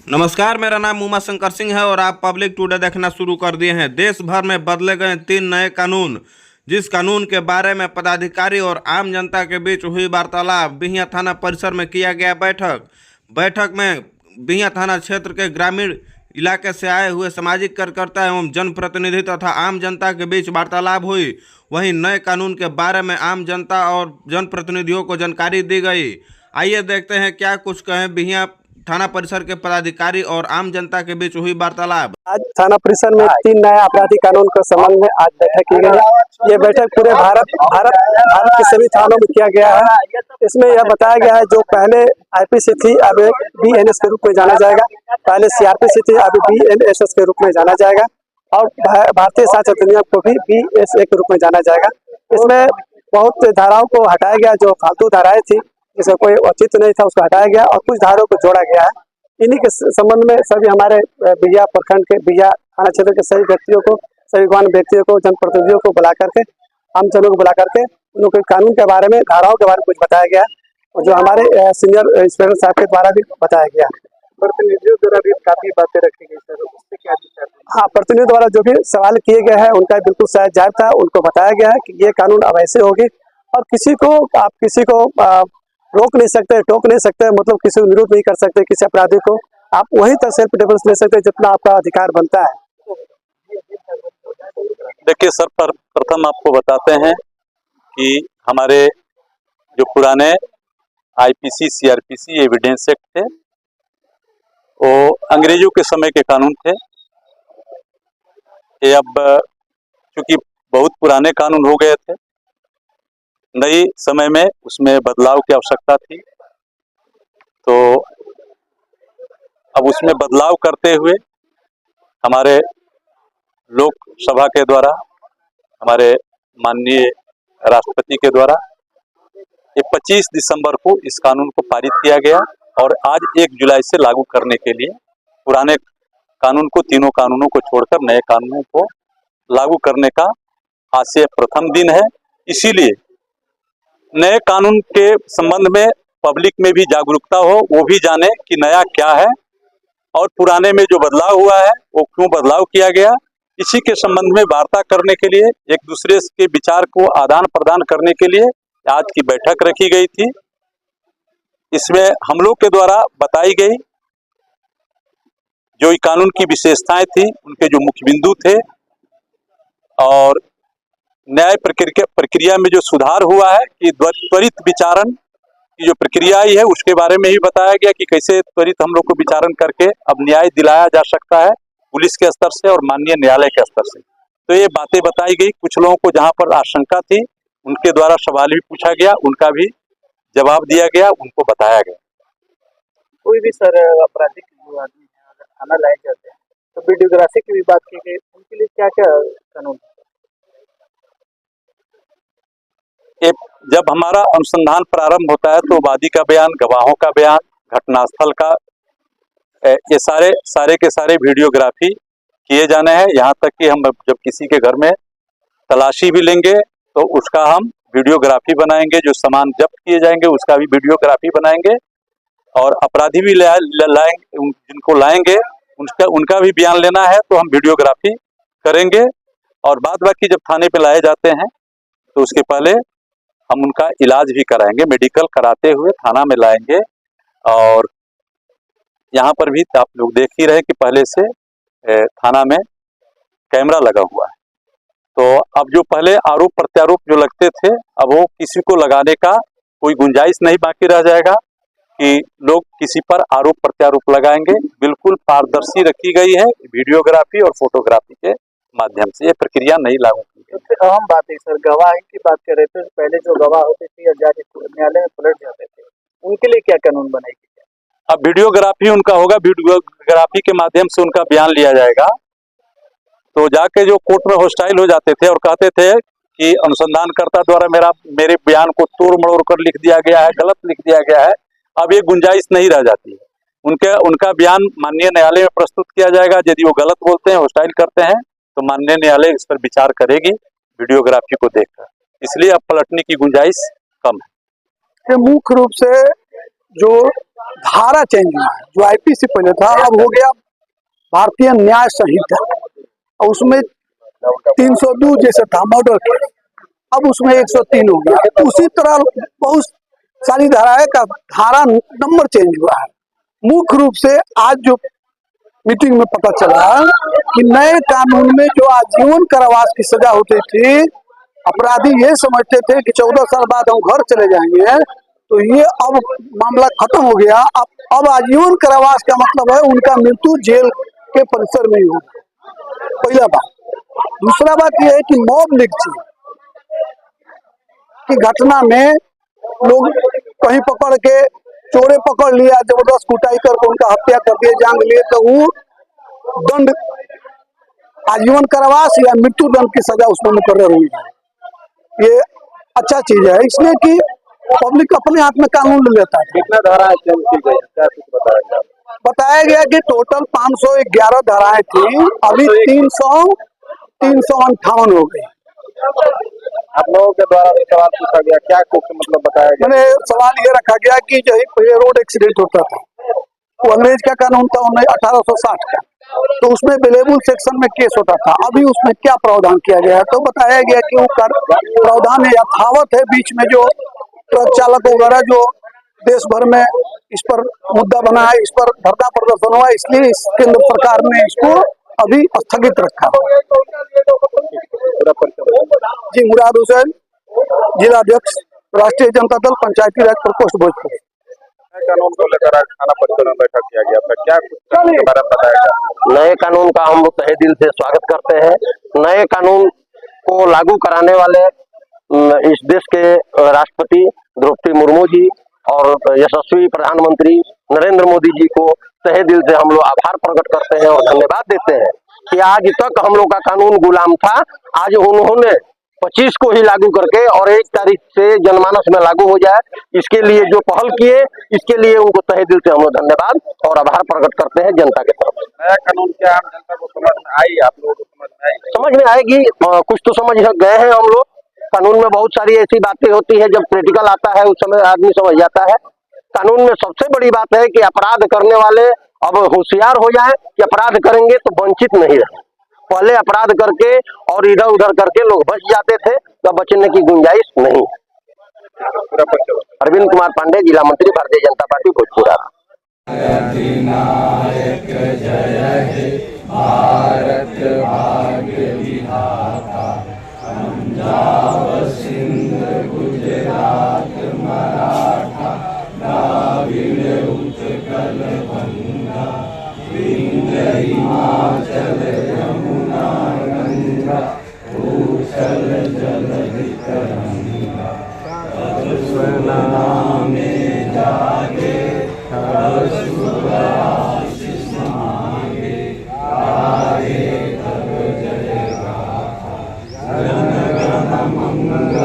नमस्कार, मेरा नाम उमा शंकर सिंह है और आप पब्लिक टुडे देखना शुरू कर दिए हैं। देश भर में बदले गए 3 नए कानून। जिस कानून के बारे में पदाधिकारी और आम जनता के बीच हुई वार्तालाप, बिहियां थाना परिसर में किया गया बैठक में बिहियां थाना क्षेत्र के ग्रामीण इलाके से आए हुए सामाजिक कार्यकर्ता एवं जनप्रतिनिधि तथा आम जनता के बीच वार्तालाप हुई। वहीं नए कानून के बारे में आम जनता और जनप्रतिनिधियों को जानकारी दी गई। आइए देखते हैं क्या कुछ कहें बिहियां थाना परिसर के पदाधिकारी और आम जनता के बीच हुई वार्तालाप। आज थाना परिसर में 3 नए आपराधिक कानून के संबंध में आज बैठक की गई है। ये बैठक पूरे भारत के सभी थानों में किया गया है। इसमें यह बताया गया है जो पहले आईपीसी थी अब बीएनएस के रूप में जाना जाएगा, पहले सीआरपीसी थी अब बीएनएसएस के रूप में जाना जाएगा और भारतीय साक्ष्य अधिनियम को भी बीएसए के रूप में जाना जाएगा। इसमें बहुत धाराओं को हटाया गया, जो फालतू धाराएं थी जिसका कोई औचित्य नहीं था उसको हटाया गया और कुछ धाराओं को जोड़ा गया है। इन्हीं के संबंध में सभी हमारे बिहियां प्रखंड के बिहियां थाना क्षेत्र के सभी व्यक्तियों को, सभी गौण व्यक्तियों को, जनप्रतिनिधियों को बुला करके, आम जनों को बुला करके उन लोगों के कानून के बारे में, धाराओं के बारे में कुछ बताया गया और जो हमारे सीनियर इंस्पेक्टर साहब के द्वारा भी बताया गया। प्रतिनिधियों द्वारा भी काफी बातें रखी गई सर, उससे क्या विचार? हाँ, प्रतिनिधियों द्वारा जो भी सवाल किए गए हैं उनका बिल्कुल सही जायज था। उनको बताया गया है कि ये कानून अब ऐसे होगी और आप किसी को रोक नहीं सकते, टोक नहीं सकते, मतलब किसी को विरोध नहीं कर सकते। किसी अपराधी को आप वहीं तक सेल्फ डिफेंस ले सकते जितना आपका अधिकार बनता है। देखिए सर, प्रथम आपको बताते हैं कि हमारे जो पुराने आईपीसी सीआरपीसी एविडेंस एक्ट थे वो अंग्रेजों के समय के कानून थे। ये अब चूंकि बहुत पुराने कानून हो गए थे, नई समय में उसमें बदलाव की आवश्यकता थी, तो अब उसमें बदलाव करते हुए हमारे लोकसभा के द्वारा, हमारे माननीय राष्ट्रपति के द्वारा ये 25 दिसंबर को इस कानून को पारित किया गया और आज 1 जुलाई से लागू करने के लिए पुराने कानून को, तीनों कानूनों को छोड़कर नए कानूनों को लागू करने का आज से प्रथम दिन है। इसीलिए नए कानून के संबंध में पब्लिक में भी जागरूकता हो, वो भी जाने कि नया क्या है और पुराने में जो बदलाव हुआ है वो क्यों बदलाव किया गया। इसी के संबंध में वार्ता करने के लिए, एक दूसरे के विचार को आदान प्रदान करने के लिए आज की बैठक रखी गई थी। इसमें हम लोग के द्वारा बताई गई जो कानून की विशेषताएं थी, उनके जो मुख्य बिंदु थे और न्याय प्रक्रिया में जो सुधार हुआ है कि त्वरित विचारण की जो प्रक्रिया आई है उसके बारे में ही बताया गया कि कैसे त्वरित हम लोग को विचारण करके अब न्याय दिलाया जा सकता है पुलिस के स्तर से और माननीय न्यायालय के स्तर से। तो ये बातें बताई गई। कुछ लोगों को जहां पर आशंका थी उनके द्वारा सवाल भी पूछा गया, उनका भी जवाब दिया गया, उनको बताया गया। कोई भी सर आपराधिक जो आदमी है अगर थाना लाए जाते हैं तो वीडियोग्राफी की भी बात की गई, उनके लिए क्या क्या कानून? जब हमारा अनुसंधान प्रारंभ होता है तो वादी का बयान, गवाहों का बयान, घटनास्थल का, ये सारे के सारे वीडियोग्राफी किए जाने हैं। यहाँ तक कि हम जब किसी के घर में तलाशी भी लेंगे तो उसका हम वीडियोग्राफी बनाएंगे, जो सामान जब्त किए जाएंगे उसका भी वीडियोग्राफी बनाएंगे और अपराधी भी लाएंगे, जिनको लाएंगे उनका भी बयान लेना है तो हम वीडियोग्राफी करेंगे। और बाद बाकी जब थाने पे लाए जाते हैं तो उसके पहले हम उनका इलाज भी कराएंगे, मेडिकल कराते हुए थाना में लाएंगे। और यहाँ पर भी आप लोग देख ही रहे कि पहले से थाना में कैमरा लगा हुआ है, तो अब जो पहले आरोप प्रत्यारोप जो लगते थे अब वो किसी को लगाने का कोई गुंजाइश नहीं बाकी रह जाएगा कि लोग किसी पर आरोप प्रत्यारोप लगाएंगे। बिल्कुल पारदर्शी रखी गई है वीडियोग्राफी और फोटोग्राफी के माध्यम से, ये प्रक्रिया नहीं लागू की गई। सबसे अहम बात है सर, गवाही की बात कर रहे थे। पहले जो गवाह होते थे या जज न्यायालय में पलट जाते थे, उनके लिए क्या कानून बनाएगी? अब वीडियोग्राफी उनका होगा, वीडियोग्राफी के माध्यम से उनका बयान लिया जाएगा। तो जाके जो कोर्ट में हॉस्टाइल हो जाते थे और कहते थे कि अनुसंधानकर्ता द्वारा मेरे बयान को तोड़ मड़ोड़ कर लिख दिया गया है, गलत लिख दिया गया है, अब ये गुंजाइश नहीं रह जाती है। उनका बयान माननीय न्यायालय में प्रस्तुत किया जाएगा। यदि वो गलत बोलते हैं, हॉस्टाइल करते हैं तो माननीय न्यायालय इस पर विचार करेगी वीडियोग्राफी को देखकर। इसलिए अब पलटने की गुंजाइश कम है। मुख्य रूप से जो धारा चेंज हुआ है, जो आईपीसी पहले था अब हो गया भारतीय न्याय संहिता, और उसमें 302 जैसे था मर्डर केस, अब उसमें 103 हो गया। उसी तरह बहुत सारी धाराएं का धारा नंबर चेंज हुआ है। मुख्य रूप से आज जो मीटिंग में पता चला कि नए कानून में जो आजीवन कारावास की सजा होती थी, अपराधी ये समझते थे कि 14 साल बाद हम घर चले जाएंगे, तो ये अब मामला खत्म हो गया। अब आजीवन कारावास का मतलब है उनका मृत्यु जेल के परिसर में ही होगा, पहला बात। दूसरा बात यह है कि मॉब लिंचिंग की घटना में लोग कहीं पकड़ के चोरे पकड़ लिया, जबरदस्त कुटाई करके उनका हत्या कर दिए, जान लिए, तो वो दंड आजीवन कारावास या मृत्यु दंड की सजा उसमें मुकर्रर हुई है। ये अच्छा चीज है, इसलिए कि पब्लिक अपने हाथ में कानून ले लेता है। कितना धारा चेंज की गई, क्या कुछ बताया गया कि टोटल 511 धाराएं थी, अभी 358 हो गई। आप लोगों के द्वारा भी सवाल पूछा गया, क्या कुछ मतलब बताया गया? मैंने सवाल ये रखा गया कि जो पहले रोड एक्सीडेंट होता था, वो अंग्रेज का कानून था 1860 का, तो उसमें बेलेबल सेक्शन में केस होता था। अभी उसमें क्या प्रावधान किया गया है, तो बताया गया कि वो प्रावधान यथावत है। बीच में जो ट्रक चालक वगैरह जो देश भर में इस पर मुद्दा बना है, इस पर धरना प्रदर्शन हुआ, इसलिए इस केंद्र सरकार ने इसको अभी स्थगित रखा। जी, मुराद हुसैन, जिला अध्यक्ष, राष्ट्रीय जनता दल, पंचायती राज प्रकोष्ठ भोजपुर। कानून को लेकर आज थाना परिसर में बैठक किया गया था, क्या कुछ इसके बारे में बताया गया? नए कानून का हम तहे दिल से स्वागत करते हैं। नए कानून को लागू कराने वाले इस देश के राष्ट्रपति द्रौपदी मुर्मू जी और यशस्वी प्रधानमंत्री नरेंद्र मोदी जी को तहे दिल से हम लोग आभार प्रकट करते हैं और धन्यवाद देते हैं कि आज तक हम लोग का कानून गुलाम था, आज उन्होंने 25 को ही लागू करके और 1 तारीख से जनमानस में लागू हो जाए, इसके लिए जो पहल किए, इसके लिए उनको तहे दिल से हम लोग धन्यवाद और आभार प्रकट करते हैं जनता के तरफ से। नया कानून क्या आम जनता को समझ में आई, आप लोगों को समझ में आई? समझ में आएगी, कुछ तो समझ गए हैं हम लोग। कानून में बहुत सारी ऐसी बातें होती है, जब क्रिटिकल आता है उस समय आदमी समझ जाता है। कानून में सबसे बड़ी बात है कि अपराध करने वाले अब होशियार हो जाए कि अपराध करेंगे तो वंचित नहीं रहे। पहले अपराध करके और इधर उधर करके लोग बच जाते थे, तो बचने की गुंजाइश नहीं। अरविंद कुमार पांडे, जिला मंत्री, भारतीय जनता पार्टी, भोजपुर। अधिनायक जय हे भारत भाग्य विधाता, पंजाब सिंध गुजरात मराठा, द्राविड़ उत्कल गंगा, विंध्य हिमाचल यमुना गंगा, उछल जलधि तरंगा, तब सुनामे जागे, तब शुभ आशीष मांगे, गाए तब जय गाथा, जन गण मंगल